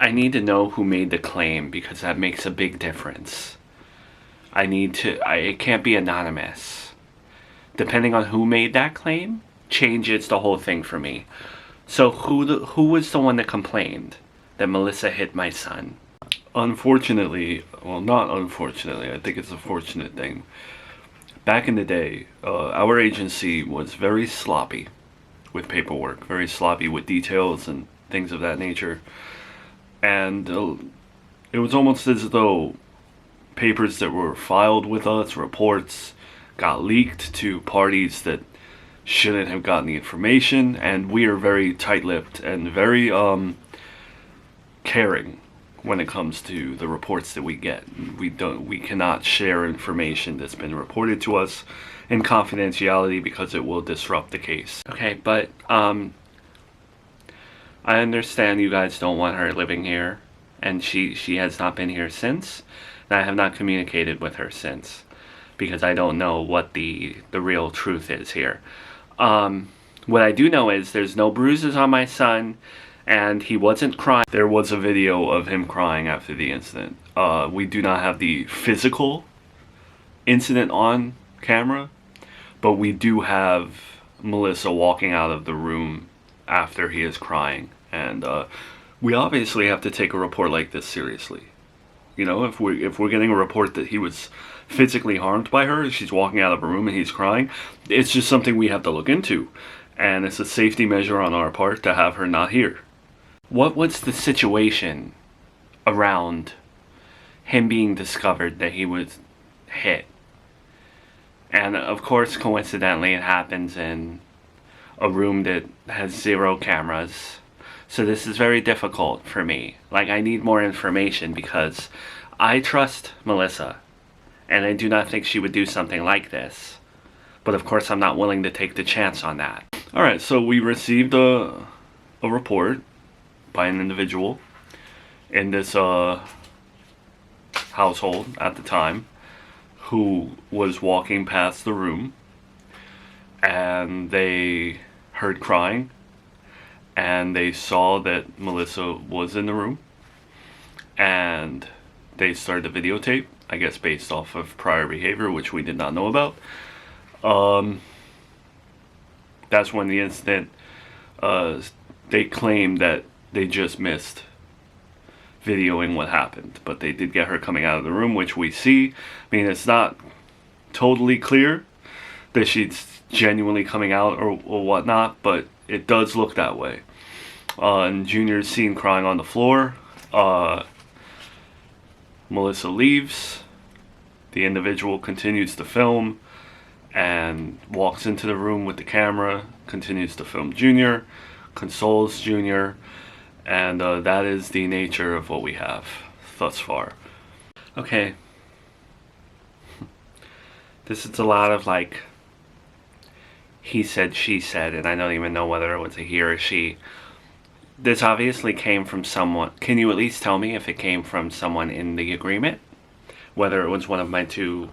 I need to know who made the claim because that makes a big difference. It can't be anonymous. Depending on who made that claim, changes the whole thing for me. So who was the one that complained that Melissa hit my son? Unfortunately, well, not unfortunately, I think it's a fortunate thing. Back in the day, our agency was very sloppy with paperwork, very sloppy with details and things of that nature. And it was almost as though papers that were filed with us, reports, got leaked to parties that shouldn't have gotten the information, and we are very tight-lipped and very caring when it comes to the reports that we get. We cannot share information that's been reported to us in confidentiality because it will disrupt the case. Okay, but I understand you guys don't want her living here, and she has not been here since, and I have not communicated with her since because I don't know what the real truth is here. What I do know is there's no bruises on my son, and he wasn't crying. There was a video of him crying after the incident. We do not have the physical incident on camera, but we do have Melissa walking out of the room after he is crying, and we obviously have to take a report like this seriously. You know, if we're getting a report that he was physically harmed by her, she's walking out of a room and he's crying, it's just something we have to look into, and it's a safety measure on our part to have her not here. What was the situation around him being discovered that he was hit? And of course, coincidentally, it happens in a room that has 0 cameras. So this is very difficult for me. Like, I need more information because I trust Melissa, and I do not think she would do something like this. But of course, I'm not willing to take the chance on that. Alright, so we received a report by an individual in this household at the time who was walking past the room, and they heard crying, and they saw that Melissa was in the room, and they started the videotape, I guess based off of prior behavior, which we did not know about. That's when the incident, they claimed that they just missed videoing what happened, but they did get her coming out of the room, which we see. I mean, it's not totally clear that she's genuinely coming out or whatnot, but it does look that way. And Junior's seen crying on the floor. Melissa leaves. The individual continues to film and walks into the room with the camera, continues to film Junior, consoles Junior, and that is the nature of what we have thus far. Okay. This is a lot of like he said, she said, and I don't even know whether it was a he or a she. This obviously came from someone. Can you at least tell me if it came from someone in the agreement? Whether it was one of my two...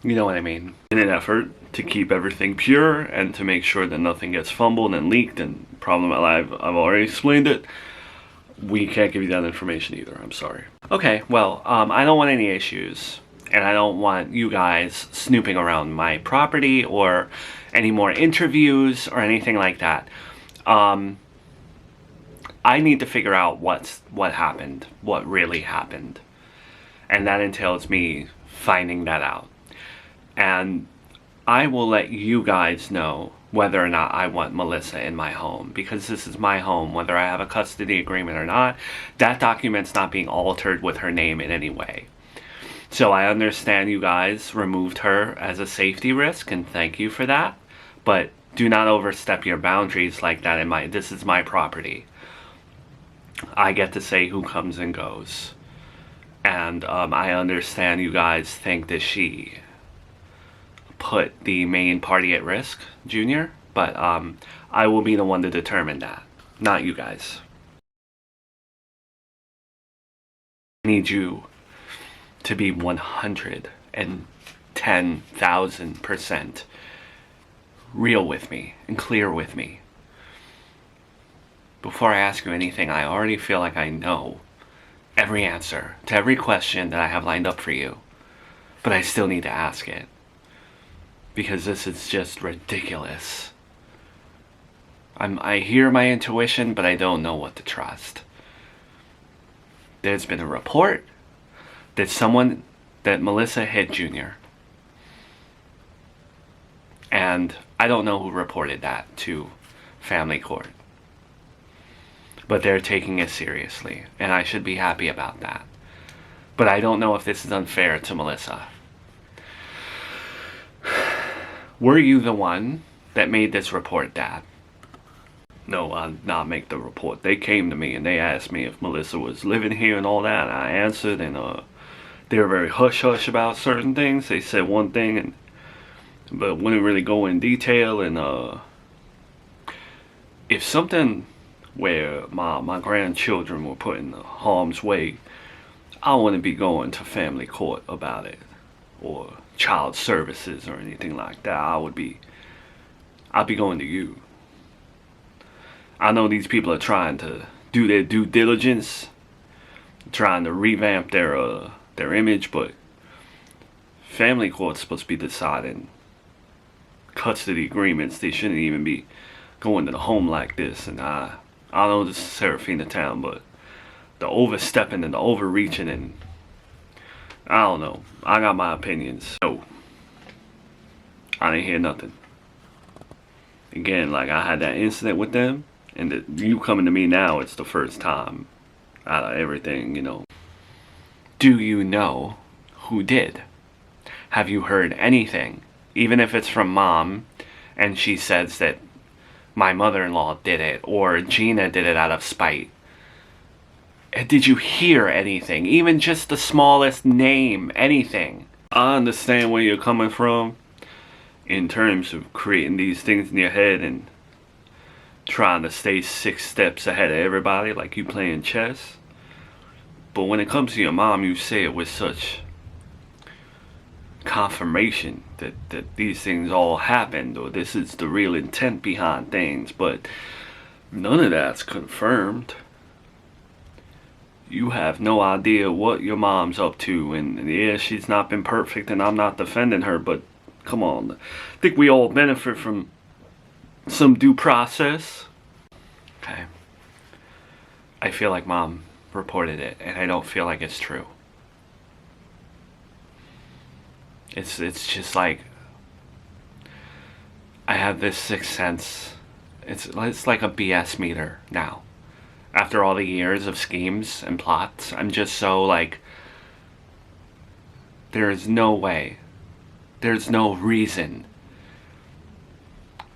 You know what I mean. In an effort to keep everything pure and to make sure that nothing gets fumbled and leaked and problem I've already explained it. We can't give you that information either. I'm sorry. Okay, well, I don't want any issues. And I don't want you guys snooping around my property or any more interviews or anything like that. I need to figure out what happened, what really happened. And that entails me finding that out. And I will let you guys know whether or not I want Melissa in my home, because this is my home, whether I have a custody agreement or not. That document's not being altered with her name in any way. So I understand you guys removed her as a safety risk, and thank you for that. But do not overstep your boundaries like that. This is my property. I get to say who comes and goes. And I understand you guys think that she put the main party at risk, Junior. But I will be the one to determine that, not you guys. I need you to be 110,000% real with me and clear with me. before I ask you anything, I already feel like I know every answer to every question that I have lined up for you. But I still need to ask it. Because this is just ridiculous. I hear my intuition, but I don't know what to trust. There's been a report that Melissa hit Junior. And I don't know who reported that to family court. But they're taking it seriously, and I should be happy about that. But I don't know if this is unfair to Melissa. Were you the one that made this report, Dad? No, I did not make the report. They came to me and they asked me if Melissa was living here and all that. And I answered, and they were very hush-hush about certain things. They said one thing, but wouldn't really go in detail. And if something where my grandchildren were put in harm's way, I wouldn't be going to family court about it, or child services or anything like that. I'd be going to you. I know these people are trying to do their due diligence, trying to revamp their image, but family court's supposed to be deciding custody agreements. They shouldn't even be going to the home like this. And I know this is Serafina Town, but the overstepping and the overreaching, and I don't know. I got my opinions. So I didn't hear nothing. Again, like, I had that incident with them, and you coming to me now, it's the first time out of everything, you know. Do you know who did? Have you heard anything? Even if it's from Mom, and she says that my mother-in-law did it, or Gina did it out of spite. Did you hear anything? Even just the smallest name, anything? I understand where you're coming from in terms of creating these things in your head and trying to stay 6 steps ahead of everybody like you playing chess. But when it comes to your mom, you say it with such confirmation that these things all happened, or this is the real intent behind things, but none of that's confirmed. You have no idea what your mom's up to, and yeah, she's not been perfect, and I'm not defending her, but come on. I think we all benefit from some due process. Okay. I feel like Mom reported it, and I don't feel like it's true. It's just like, I have this sixth sense. It's like a BS meter now. After all the years of schemes and plots, I'm just so like, there is no way, there's no reason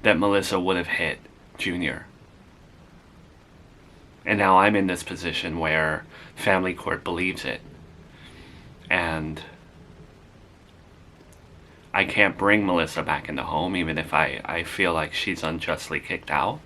that Melissa would have hit Junior. And now I'm in this position where family court believes it. And I can't bring Melissa back in the home, even if I feel like she's unjustly kicked out.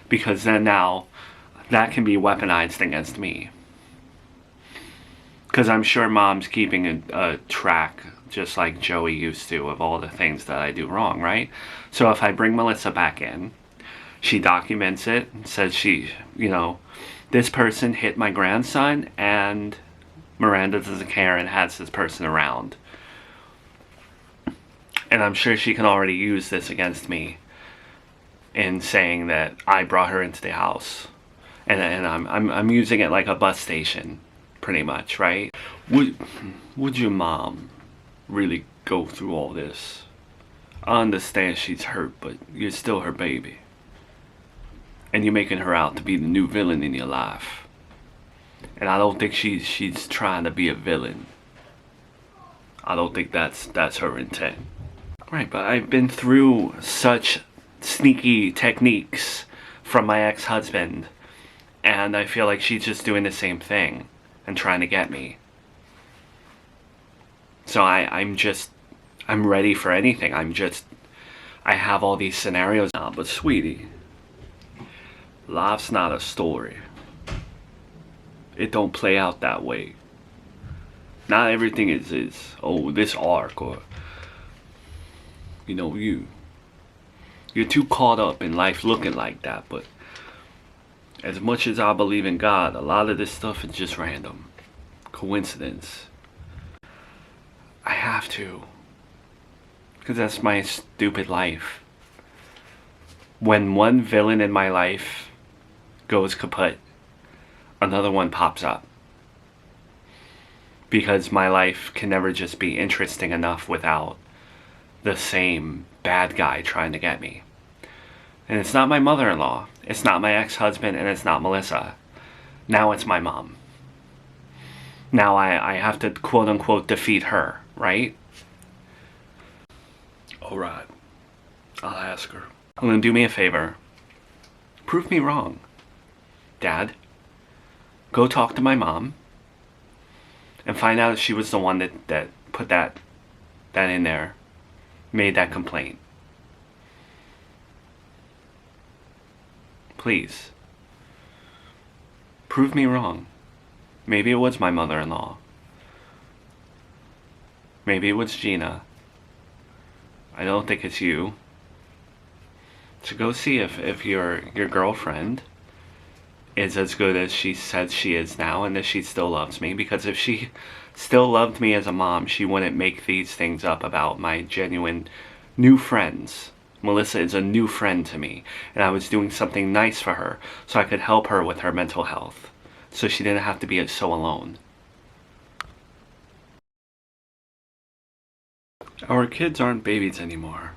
Because then now, that can be weaponized against me. Because I'm sure Mom's keeping a track, just like Joey used to, of all the things that I do wrong, right? So if I bring Melissa back in, she documents it, says this person hit my grandson, and Miranda doesn't care and has this person around. And I'm sure she can already use this against me in saying that I brought her into the house. And I'm using it like a bus station, pretty much, right? Would your mom really go through all this? I understand she's hurt, but you're still her baby. And you're making her out to be the new villain in your life. And I don't think she's trying to be a villain. I don't think that's her intent. Right, but I've been through such sneaky techniques from my ex-husband, and I feel like she's just doing the same thing and trying to get me. So I'm ready for anything. I have all these scenarios now, but sweetie, life's not a story. It don't play out that way. Not everything is this arc, or you're too caught up in life looking like that, but As much as I believe in God, a lot of this stuff is just random. Coincidence. I have to. Because that's my stupid life. When one villain in my life goes kaput, another one pops up. Because my life can never just be interesting enough without the same bad guy trying to get me. And it's not my mother-in-law, it's not my ex-husband, and it's not Melissa. Now it's my mom. Now I have to quote-unquote defeat her, right? Alright, I'll ask her. I'm gonna do me a favor. Prove me wrong. Dad, go talk to my mom and find out if she was the one that put that in there, made that complaint. Please. Prove me wrong. Maybe it was my mother-in-law. Maybe it was Gina. I don't think it's you. So go see if your girlfriend is as good as she says she is now, and that she still loves me. Because if she still loved me as a mom, she wouldn't make these things up about my genuine new friends. Melissa is a new friend to me, and I was doing something nice for her so I could help her with her mental health, so she didn't have to be so alone. Our kids aren't babies anymore.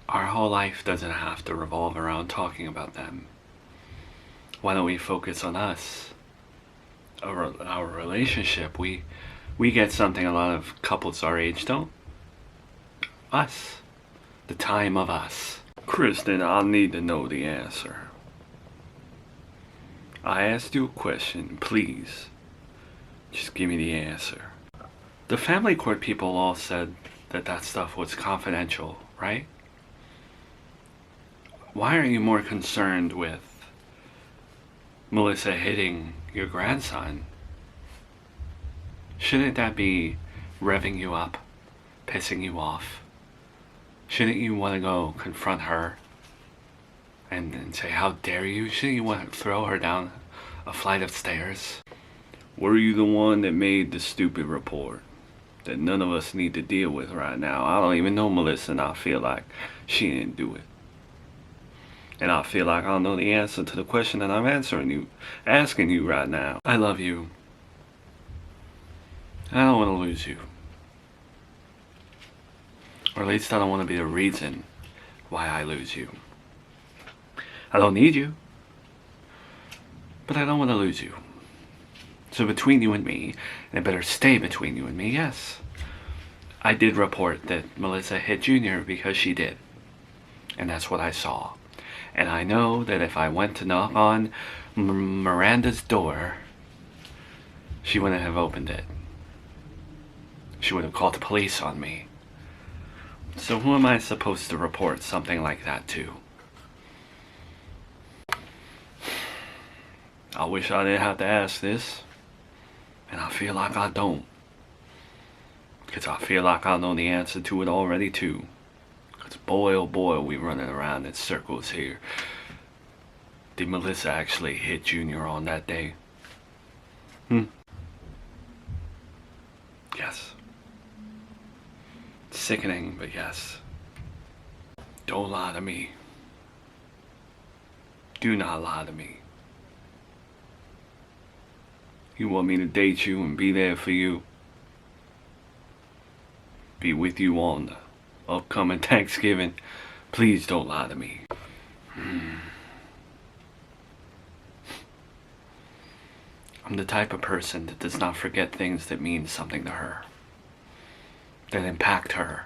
Our whole life doesn't have to revolve around talking about them. Why don't we focus on us? Our relationship. We get something a lot of couples our age don't. Us. The time of us. Kristen, I need to know the answer. I asked you a question. Please, just give me the answer. The family court people all said that stuff was confidential, right? Why are you more concerned with Melissa hitting your grandson? Shouldn't that be revving you up, pissing you off? Shouldn't you want to go confront her and say, how dare you? Shouldn't you want to throw her down a flight of stairs? Were you the one that made the stupid report that none of us need to deal with right now? I don't even know Melissa, and I feel like she didn't do it. And I feel like I don't know the answer to the question that I'm asking you right now. I love you. I don't want to lose you. Or at least I don't want to be the reason why I lose you. I don't need you, but I don't want to lose you. So between you and me, and it better stay between you and me, yes, I did report that Melissa hit Junior because she did. And that's what I saw. And I know that if I went to knock on Miranda's door, she wouldn't have opened it. She would have called the police on me. So who am I supposed to report something like that to? I wish I didn't have to ask this. And I feel like I don't. Because I feel like I know the answer to it already too. Because boy oh boy, we running around in circles here. Did Melissa actually hit Junior on that day? Yes. Sickening, but yes. Don't lie to me. Do not lie to me. You want me to date you and be there for you? Be with you on the upcoming Thanksgiving? Please don't lie to me. I'm the type of person that does not forget things that mean something to her, that impact her.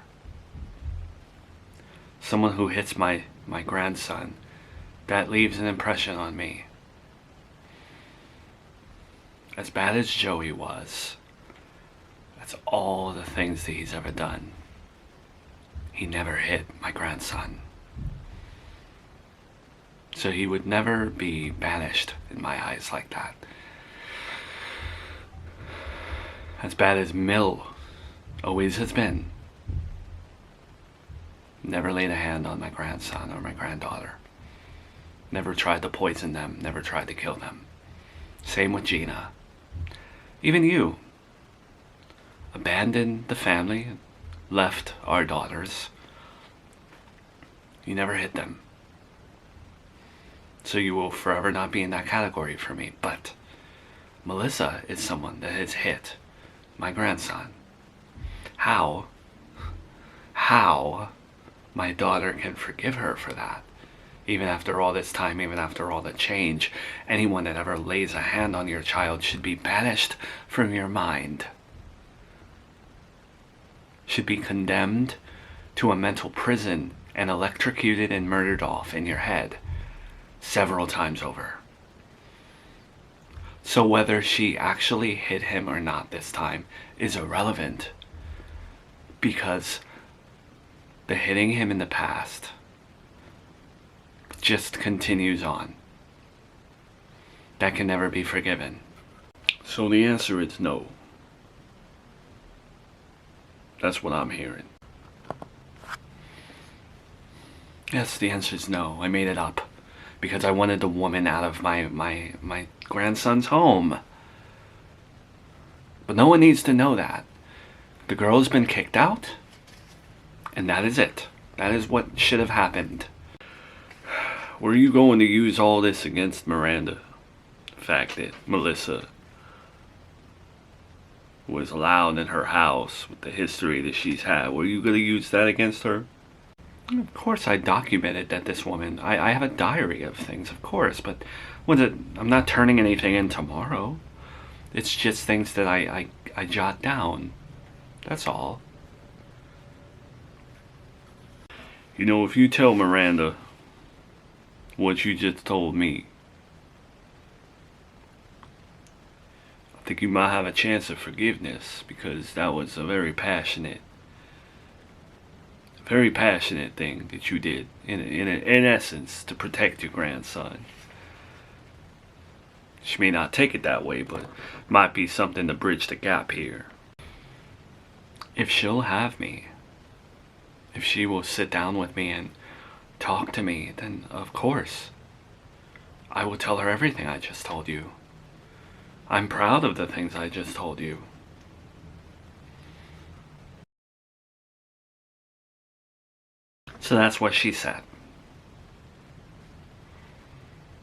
Someone who hits my grandson, that leaves an impression on me. As bad as Joey was, that's all the things that he's ever done. He never hit my grandson. So he would never be banished in my eyes like that. As bad as Mill always has been, never laid a hand on my grandson or my granddaughter. Never tried to poison them, never tried to kill them. Same with Gina. Even you. Abandoned the family, left our daughters. You never hit them. So you will forever not be in that category for me. But Melissa is someone that has hit my grandson. How my daughter can forgive her for that? Even after all this time, even after all the change, anyone that ever lays a hand on your child should be banished from your mind. Should be condemned to a mental prison and electrocuted and murdered off in your head several times over. So whether she actually hit him or not this time is irrelevant, because the hitting him in the past just continues on. That can never be forgiven. So the answer is no. That's what I'm hearing. Yes, the answer is no. I made it up because I wanted the woman out of my grandson's home. But no one needs to know that. The girl has been kicked out, and that is it. That is what should have happened. Were you going to use all this against Miranda? The fact that Melissa was allowed in her house with the history that she's had, were you going to use that against her? Of course I documented that this woman, I have a diary of things, of course, but I'm not turning anything in tomorrow. It's just things that I jot down. That's all. You know, if you tell Miranda what you just told me, I think you might have a chance of forgiveness, because that was a very passionate thing that you did, in essence, to protect your grandson. She may not take it that way, but might be something to bridge the gap here. If she'll have me, if she will sit down with me and talk to me, then of course I will tell her everything I just told you. I'm proud of the things I just told you. So that's what she said.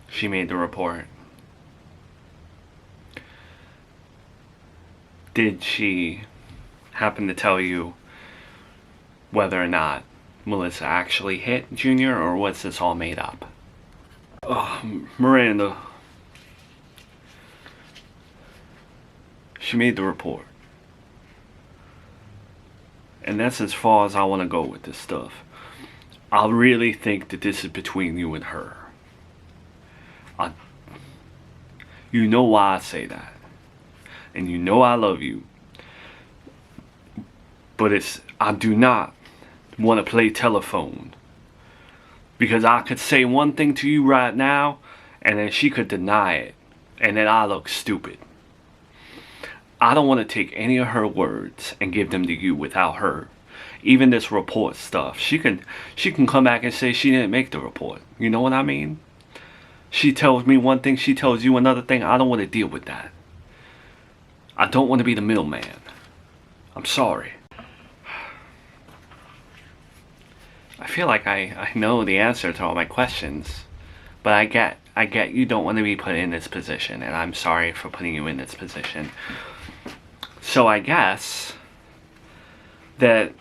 She made the report. Did she happen to tell you whether or not Melissa actually hit Junior, or was this all made up? Miranda. She made the report. And that's as far as I want to go with this stuff. I really think that this is between you and her. You know why I say that. And you know I love you. But I do not want to play telephone. Because I could say one thing to you right now, and then she could deny it. And then I look stupid. I don't want to take any of her words and give them to you without her. Even this report stuff. She can come back and say she didn't make the report. You know what I mean? She tells me one thing, she tells you another thing. I don't want to deal with that. I don't want to be the middleman. I'm sorry. I feel like I know the answer to all my questions. But I get you don't want to be put in this position. And I'm sorry for putting you in this position. So I guess that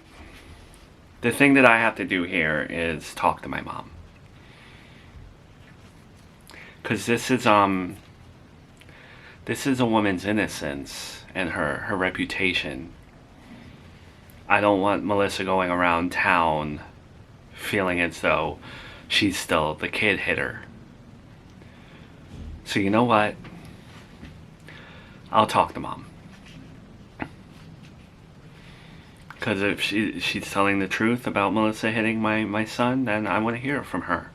the thing that I have to do here is talk to my mom. Because this is a woman's innocence and her reputation. I don't want Melissa going around town feeling as though she's still the kid hitter. So you know what? I'll talk to Mom. Because if she's telling the truth about Melissa hitting my son, then I want to hear from her.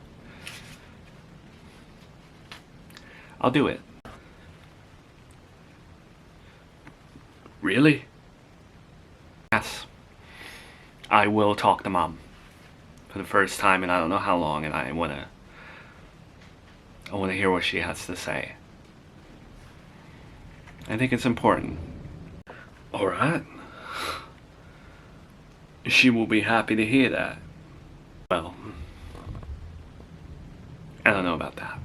I'll do it. Really? Yes. I will talk to Mom. For the first time in I don't know how long, and I want to I want to hear what she has to say. I think it's important. Alright. She will be happy to hear that. Well, I don't know about that.